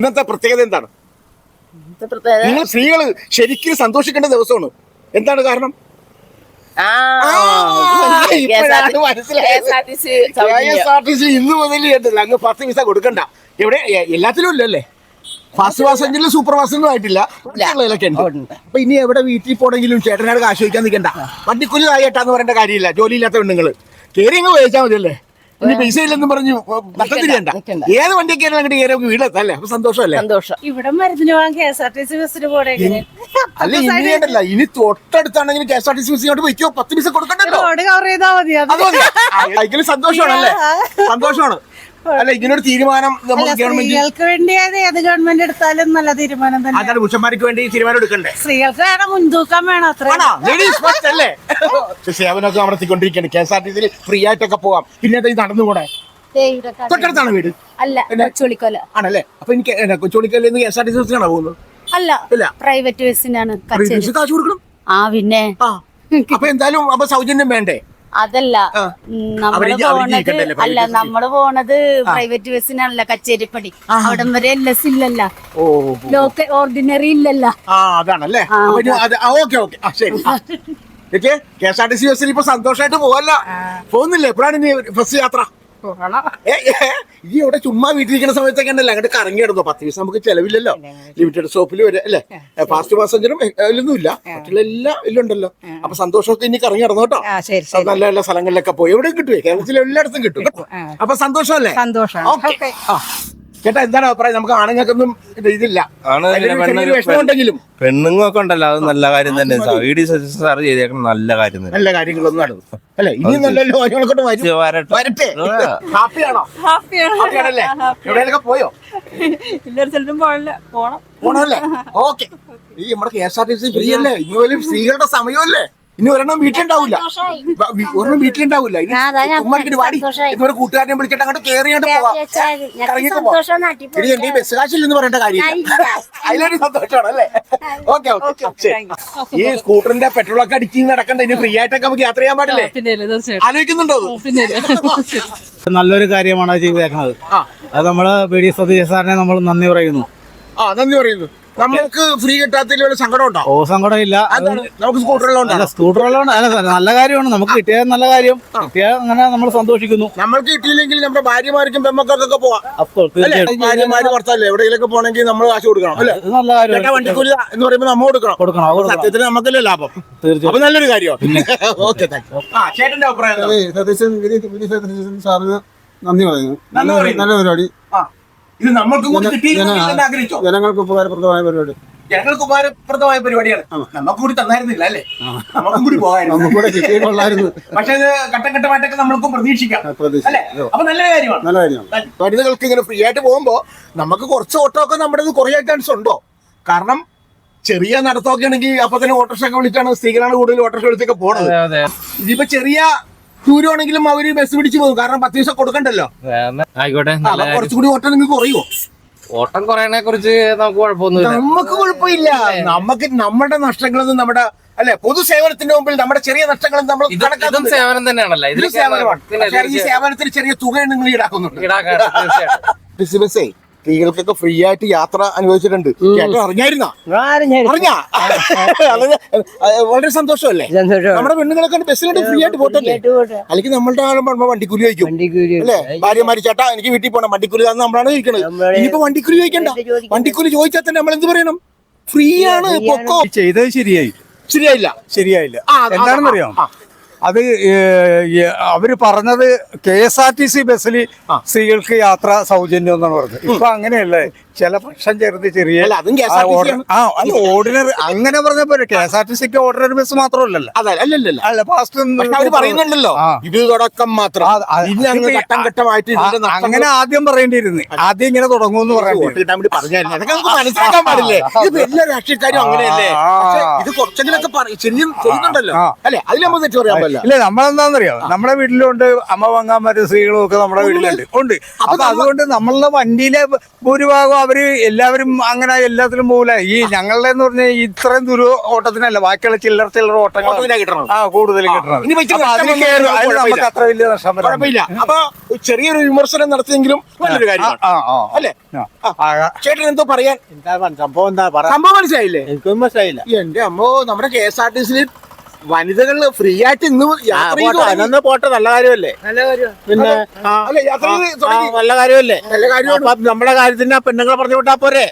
ഇന്നത്തെ പ്രത്യേകത എന്താണ്? നിങ്ങൾ സ്ത്രീകൾ ശരിക്കും സന്തോഷിക്കേണ്ട ദിവസമാണ്. എന്താണ് കാരണം? ഇന്ന് മുതൽ അങ്ങ് 10 പൈസ കൊടുക്കണ്ട. എവിടെ എല്ലാത്തിലും ഇല്ലല്ലേ? ഫാസ്റ്റ് പാസഞ്ചറിൽ സൂപ്പർ ഫാസ്റ്റൊന്നും ആയിട്ടില്ല. ഉണ്ട്. അപ്പൊ ഇനി എവിടെ വീട്ടിൽ പോണെങ്കിലും ചേട്ടനോട് കാശ് ചോദിക്കാൻ നിൽക്കണ്ട. വണ്ടിക്കൂലി തായേട്ടാന്ന് പറയേണ്ട കാര്യമില്ല. ജോലി ഇല്ലാത്ത പെണ്ണുങ്ങള് കയറി അങ്ങ് ഉപയോഗിച്ചാൽ മതിയല്ലേ. ഇനി പൈസ ഇല്ലെന്ന് പറഞ്ഞു നഷ്ടത്തിരിയണ്ട. ഏത് വണ്ടിയൊക്കെ അങ്ങോട്ട് കയറി വീടെത്തല്ലേ? അപ്പൊ സന്തോഷമല്ലേ? ഇവിടെ മരുന്നിന് പോകാൻ KSRTC ബസ്സിന് പോണേ. അല്ല ഇനി വേണ്ടല്ല, ഇനി തൊട്ടടുത്താണെങ്കിൽ KSRTC ബസ് ഇങ്ങോട്ട് വയ്ക്കോ 10 പൈസ കൊടുക്കണ്ടല്ലോ. കവർ ചെയ്താൽ മതി. അതിൽ സന്തോഷമാണല്ലേ? സന്തോഷമാണ്. അല്ല ഇങ്ങനൊരു തീരുമാനം സ്ത്രീകൾക്ക് വേണ്ടി ഏത് ഗവൺമെന്റ് എടുത്താലും നല്ല തീരുമാനം തന്നെ. അതാണ് പുരുഷന്മാർക്ക് വേണ്ടി തീരുമാനം എടുക്കണ്ടേ? സ്ത്രീകൾക്ക് വേണം മുൻതൂക്കം വേണം. അത്ര അല്ലേ? സേവനമൊക്കെ അമർത്തിക്കൊണ്ടിരിക്കുകയാണ്. KSRTC ഫ്രീ ആയിട്ടൊക്കെ പോവാം. പിന്നെ ഇത് നടന്നുകൂടെ? തൊട്ടടുത്താണ് വീട് അല്ല കൊച്ചുളിക്കൊല ആണല്ലേ? അപ്പൊ എനിക്ക് കൊച്ചുളിക്കലിൽ നിന്ന് KSRTC ബസ്സിനാണോ പോകുന്നത്? അല്ല പ്രൈവറ്റ് ബസ്സിനാണ്. കാശ് കൊടുക്കണം. പിന്നെ അപ്പൊ എന്തായാലും അപ്പൊ സൗജന്യം വേണ്ടേ? അതല്ല നമ്മള് പോണത് പ്രൈവറ്റ് ബസ്സിനാണല്ലോ. കച്ചേരിപ്പടി അവിടം വരെ LS ഇല്ലല്ലോ, ലോക്കൽ ഓർഡിനറി ഇല്ലല്ലോ. അതാണല്ലേ? ഓക്കെ ശരി. KSRTC ബസ്സിൽ ഇപ്പൊ സന്തോഷമായിട്ട് പോവല്ല പോകുന്നില്ലേ? എപ്പോഴാണ് ഇനി ബസ് യാത്ര? ഈ ഇവിടെ ചുമ്മാ വീട്ടിലിരിക്കുന്ന സമയത്തൊക്കെ ഉണ്ടല്ലോ അങ്ങോട്ട് കറങ്ങി കിടന്നോ. 10 പൈസ നമുക്ക് ചെലവില്ലല്ലോ. ലിമിറ്റഡ് സ്റ്റോപ്പിൽ വരെ അല്ലേ? ഫാസ്റ്റ് പാസഞ്ചറും അതിലൊന്നും ഇല്ല. മറ്റുള്ള എല്ലാം ഇതിലുണ്ടല്ലോ. അപ്പൊ സന്തോഷമൊക്കെ ഇനി കറങ്ങി കിടന്നു കേട്ടോ. നല്ല നല്ല സ്ഥലങ്ങളിലൊക്കെ പോയി. എവിടെയും കിട്ടുവേ? കേരളത്തിൽ എല്ലായിടത്തും കിട്ടും. അപ്പൊ സന്തോഷമല്ലേ? ചേട്ടാ എന്താണ് അഭിപ്രായം? നമുക്ക് ആണുങ്ങൾക്കൊന്നും ഇതില്ല, വിഷമമുണ്ടെങ്കിലും പെണ്ണുങ്ങളൊക്കെ ഉണ്ടല്ലോ. അത് നല്ല കാര്യം തന്നെ. സാർ ചെയ്തേക്കണം നല്ല കാര്യം തന്നെ. നല്ല കാര്യങ്ങളൊന്നും നടന്നു അല്ലെ? ഇനിയും നല്ലല്ലോ വരട്ടെ. ഹാപ്പിയാണോ? ഹാപ്പിയാണല്ലേ? എവിടെയൊക്കെ പോയോ? പോണല്ലേ? ഓക്കെ. ഈ നമ്മുടെ KSRTC ഫ്രീ അല്ലേ? ഇനി പോലും സ്ത്രീകളുടെ സമയമല്ലേ? ഇനി ഒരെണ്ണം വീട്ടിലുണ്ടാവില്ല. ഒരെണ്ണം വീട്ടിലുണ്ടാവില്ല. ഇതുവരെ കൂട്ടുകാരനെ വിളിച്ചിട്ട് അങ്ങോട്ട് കയറിയാണ്ട് പോവാം. എന്റെ ഈ ബസ് കാശില്ലെന്ന് പറയേണ്ട കാര്യമില്ല. അതിലൊരു സന്തോഷമാണ് അല്ലേ? ഓക്കെ. ഈ സ്കൂട്ടറിന്റെ പെട്രോളൊക്കെ അടിച്ച് നടക്കണ്ട. ഇനി ഫ്രീ ആയിട്ടൊക്കെ നമുക്ക് യാത്ര ചെയ്യാൻ പാടില്ലേ? ആലോചിക്കുന്നുണ്ടോ? നല്ലൊരു കാര്യമാണ് ചെയ്തേക്കുന്നത്. അത് നമ്മള് PD സതീശ സാറിനെ നമ്മൾ നന്ദി പറയുന്നു. നന്ദി പറയുന്നു. നമുക്ക് ഫ്രീ കിട്ടാത്തതിൽ വല്ല സങ്കടം ഉണ്ടോ? സങ്കടം ഇല്ല. നമുക്ക് സ്കൂട്ടറുള്ളതുകൊണ്ട് നല്ല കാര്യമാണ്. നമുക്ക് കിട്ടിയ നല്ല കാര്യം. കിട്ടിയാൽ അങ്ങനെ നമ്മൾ സന്തോഷിക്കുന്നു. നമ്മൾക്ക് കിട്ടിയില്ലെങ്കിൽ നമ്മുടെ ഭാര്യമാർക്കും പെമ്മക്കൊക്കെ പോവാം. ഭാര്യമാര് പുറത്തല്ലേ എവിടെയെങ്കിലൊക്കെ പോകണമെങ്കിൽ നമ്മൾ കാശ് കൊടുക്കണം അല്ലേ? നല്ല കാര്യം. വണ്ടിക്കൂലി എന്ന് പറയുമ്പോൾ നമ്മൾ കൊടുക്കണം. സത്യത്തിന് നമുക്കല്ലേ ലാഭം. തീർച്ചയായും അപ്പൊ നല്ലൊരു കാര്യമാണ്. ഓക്കെ, ചേട്ടന്റെ അഭിപ്രായം? സാറിന് നന്ദി പറയുന്നു. നല്ല പരിപാടി. ഇത് നമ്മൾക്കും കൂടി കിട്ടിയിരുന്നെങ്കിൽ ആഗ്രഹിച്ചോ? ജനങ്ങൾക്ക് ഉപകാരപ്രദമായ പരിപാടി. ജനങ്ങൾക്ക് ഉപകാരപ്രദമായ പരിപാടിയാണ്. നമുക്ക് കൂടി തന്നായിരുന്നില്ല അല്ലേ? നമുക്കും കൂടി പോകായിരുന്നു. പക്ഷെ ഇത് ഘട്ടം ഘട്ടമായിട്ടൊക്കെ നമ്മൾക്കും പ്രതീക്ഷിക്കാം അല്ലേ? അപ്പൊ നല്ല കാര്യമാണ്. വനിതകൾക്ക് ഇങ്ങനെ ഫ്രീ ആയിട്ട് പോകുമ്പോ നമുക്ക് കുറച്ച് ഓട്ടമൊക്കെ നമ്മുടെ കുറയാൻ ചാൻസ് ഉണ്ടോ? കാരണം ചെറിയ നടത്തമൊക്കെ ആണെങ്കിൽ അപ്പൊ തന്നെ ഓട്ടോറിക്ഷ ഒക്കെ വിളിച്ചാണ് സ്ത്രീകളാണ് കൂടുതൽ ഓട്ടോറിക്ഷ വിളിച്ചൊക്കെ പോണത്. ഇതിപ്പോ ചെറിയ ദൂരമാണെങ്കിലും അവര് ബസ് പിടിച്ചു പോകും. കാരണം 10 പൈസ കൊടുക്കണ്ടല്ലോ. ആയിക്കോട്ടെ. കുറച്ചുകൂടി ഓട്ടം നിങ്ങൾക്ക് കുറയുമോ? ഓട്ടം കുറയണെ കുറിച്ച് നമുക്ക് കുഴപ്പമൊന്നുമില്ല. നമുക്ക് കുഴപ്പമില്ല. നമുക്ക് നമ്മുടെ നഷ്ടങ്ങളൊന്നും നമ്മുടെ അല്ലെ പൊതുസേവനത്തിന്റെ മുമ്പിൽ നമ്മുടെ ചെറിയ നഷ്ടങ്ങളും നമ്മൾ സേവനം തന്നെയാണല്ലോ. ഇതിൽ സേവനമാണ്. ഈ സേവനത്തിന് ചെറിയ തുക നിങ്ങൾ ഈടാക്കുന്നുണ്ട്. ബസ്സേ സ്ത്രീകൾക്കൊക്കെ ഫ്രീ ആയിട്ട് യാത്ര അനുഭവിച്ചിട്ടുണ്ട്. അറിഞ്ഞാ വളരെ സന്തോഷമല്ലേ? നമ്മുടെ പെണ്ണുങ്ങളൊക്കെ ബസ്സിലോട്ട് ഫ്രീ ആയിട്ട് പോട്ടല്ലേ? അല്ലെങ്കിൽ നമ്മളുടെ വണ്ടിക്കൂലി ചോദിക്കും അല്ലേ? ഭാര്യമാര് ചേട്ടാ എനിക്ക് വീട്ടിൽ പോകണം, വണ്ടിക്കൂലി തന്നെ നമ്മളാണ് ചോദിക്കണത്. ഇനിയിപ്പോ വണ്ടിക്കൂലി ചോദിക്കണ്ട. വണ്ടിക്കൂലി ചോദിച്ചാൽ തന്നെ നമ്മൾ എന്ത് പറയണം? ഫ്രീ ആണ്. ചെയ്തത് ശരിയായില്ല. എന്താണെന്നറിയാം? അത് അവര് പറഞ്ഞത് KSRTC ബസ്സിൽ സ്ത്രീകൾക്ക് യാത്ര സൗജന്യം എന്നാണ് പറഞ്ഞത്. ഇപ്പൊ അങ്ങനെയല്ലേ? ചില പക്ഷം ചേർത്ത് ചെറിയ ഓർഡിനറി അങ്ങനെ പറഞ്ഞപ്പോ KSRTCക്ക് ഓർഡിനറി ബസ് മാത്രമല്ലല്ലോ. അല്ല പറയുന്നുണ്ടല്ലോ ഇത് തുടക്കം മാത്രം. അങ്ങനെ ആദ്യം പറയേണ്ടിയിരുന്നു. ആദ്യം ഇങ്ങനെ തുടങ്ങുമെന്ന് മനസ്സിലാക്കാൻ പാടില്ലേ? എല്ലാ രാഷ്ട്രീയക്കാരും അങ്ങനെയല്ലേ? ഇത് കുറച്ചെങ്കിലൊക്കെ ചെയ്യുന്നുണ്ടല്ലോ അല്ലെ? അതിൽ നമ്മൾ തെറ്റ് പറയാൻ പറ്റില്ല. ഇല്ല, നമ്മളെന്താന്നറിയാം, നമ്മുടെ വീട്ടിലുണ്ട് അമ്മ പങ്കാന്മാരും സ്ത്രീകളും ഒക്കെ നമ്മുടെ വീട്ടിലുണ്ട്. അപ്പൊ അതുകൊണ്ട് നമ്മളുടെ വണ്ടിയിലെ ഭൂരിഭാഗം എല്ലാവരും അങ്ങനെ എല്ലാത്തിലും പോകില്ല. ഈ ഞങ്ങളുടെ എന്ന് പറഞ്ഞാൽ ഇത്രയും ഓട്ടത്തിനല്ല, ബാക്കിയുള്ള ചില്ലറ ഓട്ടങ്ങൾ കൂടുതൽ കിട്ടണം. ഇനി വെച്ച് അപ്പൊ അതിന് നഷ്ടം കേറും. വന്നാലും അതിന് നമുക്ക് അത്ര വലിയ നഷ്ടം വരാൻ കുഴപ്പമില്ല. അപ്പൊ ചെറിയൊരു വിമർശനം നടത്തിയെങ്കിലും നല്ലൊരു കാര്യമാണ് അല്ലേ? ചേട്ടൻ എന്തോ പറയാൻ സംഭവം എന്താ സംഭവം മനസ്സിലായില്ലേ? എനിക്കൊന്നും മനസ്സിലായില്ല. എന്റെ അമ്മോ, നമ്മുടെ KSRTC വനിതകൾ ഫ്രീ ആയിട്ട് ഇന്ന് യാത്ര ചെയ്ത് തുടങ്ങി. അതൊന്ന് പോട്ടെ, നല്ല കാര്യമല്ലേ? പിന്നെ അല്ല, യാത്ര ചെയ്ത് തുടങ്ങി. നല്ല കാര്യമല്ലേ? നല്ല കാര്യമാണ്. അപ്പൊ നമ്മുടെ കാര്യത്തിന് ആ പെണ്ണുങ്ങളെ പറഞ്ഞു വിട്ടാ പോരെ?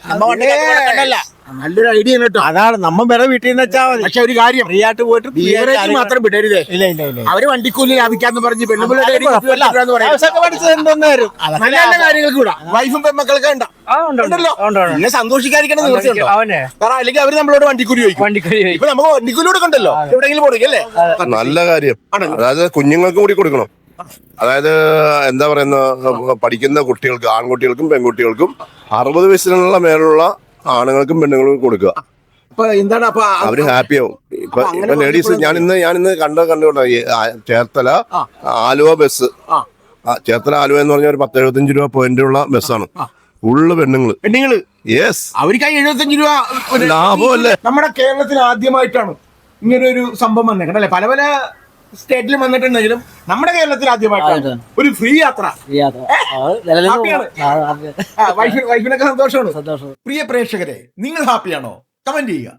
നല്ലൊരു ഐഡിയ കേട്ടോ. അതാണ് നമ്മ വേറെ വീട്ടിൽ നിന്ന് വെച്ചാൽ മതി. പക്ഷെ ഒരു കാര്യം, ഫ്രീ ആയിട്ട് പോയിട്ട് ബീവറേജ് മാത്രം വിടരുതേ. ഇല്ല ഇല്ല ഇല്ല. അവര് വണ്ടിക്കൂലി ലാഭിക്കാന്ന് പറഞ്ഞ് പെണ്ണുപിള്ളേരുടെ പഠിച്ചത് എന്തോന്നായിരുന്നു നല്ല നല്ല കാര്യങ്ങൾക്ക് കൂടാ. വൈഫും പെൺമക്കളൊക്കെ ഉണ്ടല്ലോ. പിന്നെ സന്തോഷിക്കാതിരിക്കണം തീർച്ചയുണ്ടോ? കാരണം അല്ലെങ്കിൽ അവര് നമ്മളോട് വണ്ടിക്കൂലി ചോദിക്കും. ഇപ്പൊ നമുക്ക് വണ്ടിക്കൂലി ഉണ്ടല്ലോ, എവിടെയെങ്കിലും കൊടുക്കല്ലേ? നല്ല കാര്യം. അതായത് കുഞ്ഞുങ്ങൾക്കും കൂടി കൊടുക്കണം. അതായത് എന്താ പറയുന്ന, പഠിക്കുന്ന കുട്ടികൾക്ക്, ആൺകുട്ടികൾക്കും പെൺകുട്ടികൾക്കും 60 വയസ്സിനുള്ള മേലുള്ള ആണുങ്ങൾക്കും പെണ്ണുങ്ങൾക്കും കൊടുക്കുക. അപ്പൊ എന്താണ് അപ്പൊ അവര് ഹാപ്പിയാവും. ഇപ്പൊ ലേഡീസ് ഞാൻ ഇന്ന് കണ്ടുകൊണ്ടാ ചേർത്തല ആലുവ ബസ്. ചേർത്തല ആലുവ എന്ന് പറഞ്ഞ ഒരു 10-75 രൂപ പോയിന്റുള്ള ബസ്സാണ്. ഫുള്ള് പെണ്ണുങ്ങള്. യെസ്, അവർക്ക് 75 രൂപ ലാഭമല്ലേ? നമ്മുടെ കേരളത്തിൽ ആദ്യമായിട്ടാണ് ഇങ്ങനെ ഒരു സംഭവം വന്നേക്കണം അല്ലെ? പല പല സ്റ്റേറ്റിലും വന്നിട്ടുണ്ടെങ്കിലും നമ്മുടെ കേരളത്തിൽ ആദ്യമായിട്ടാണ് ഒരു ഫ്രീ യാത്ര. വൈഫിനൊക്കെ സന്തോഷമാണ്. പ്രിയ പ്രേക്ഷകരെ, നിങ്ങൾ ഹാപ്പിയാണോ? കമന്റ് ചെയ്യുക.